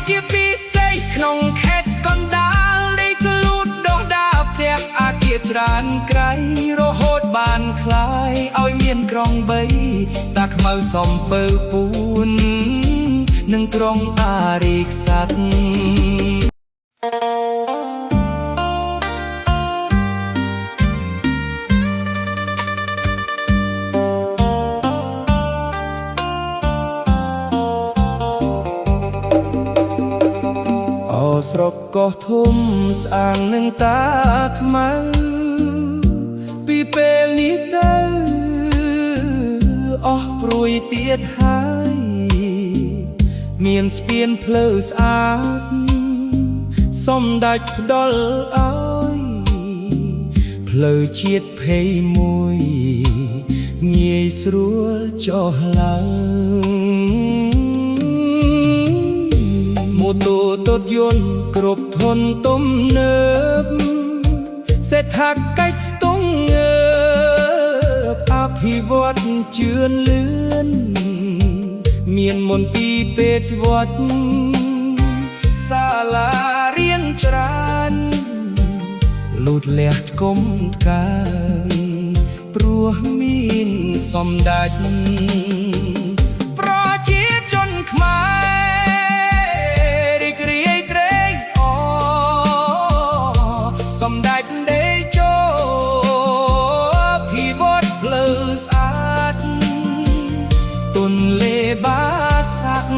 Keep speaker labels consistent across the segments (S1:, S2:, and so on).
S1: ជាពិសេសក្នុងខេត្តកណ្ដាលនេះគឺលូតដុះដាលផ្ទះអាគារច្រើនក្រៃរហូតបានคล้ายឲ្យមានក្រុង3តាខ្មៅសំពើពួននិងក្រុងអារីកស័ក្តិស្រុកកោះធំស្អាងនឹងតាខ្មៅពីពេលនេះទៅអស់ព្រួយទៀតហើយមានស្ពានផ្លូវស្អាតសំដេចផ្ដល់ឲ្យផ្លូវជាតិ21ងាយស្រួលចុះឡើងម៉ូតូទត់យន្តគ្រប់ធនទំនើបសេដ្ឋកិច្ចស្ទង់ងើបអភិវឌ្ឍជឿនលឿនមានមន្ទីរពេទ្យវត្តសាលារៀនច្រើនលូតលាស់គុំកើព្រោះមានសម្ដេចប្រជាជនខ្មែរសម្ដេចដេជោភិវឌ្ឍផ្លូវស្អាតទន្លេបាសាក់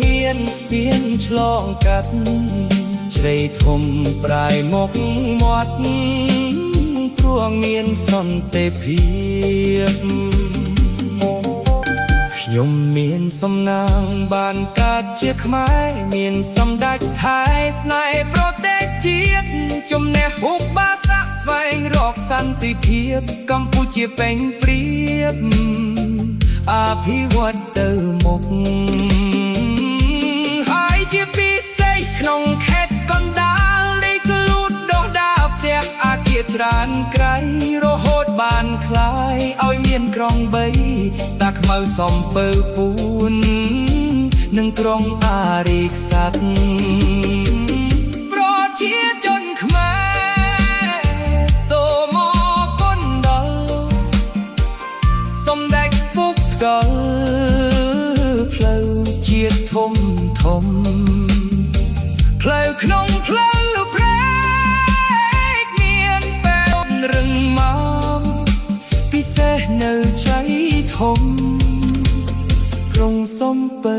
S1: មានស្ពានឆ្លងកាត់ជ្រៃធំប្រែមកមាត់ព្រោះមានសន្តិភាពខ្ញុំមានសំណាងបានកើតជាខ្មែរមានសម្ដេចថៃស្នេហ៍ប្រទេសជាតិជំនះឧបសគ្គស្វែងរកសន្តិភាពកម្ពុជាពេញព្រៀបអភិវឌ្ឍទៅមុខហើយជាពិសេសក្នុងខេត្តកណ្ដាលនេះគឺលូតដុះដាលផ្ទះអាគារច្រើនក្រៃរហូតបានคล้ายឲ្យមានក្រុង3តាខ្មៅសំពើពួននិងក្រុងអារីកស័ក្តិប្រជាជនខ្មែរសូមអរគុណដល់សម្ដេចពុកផ្ដល់ផ្លូវជាតិធំផ្លូវក្នុងផ្លូវព្រែកមានបែបរឹងមាំពិសេសនៅជ័យធំក្រុងសំពើ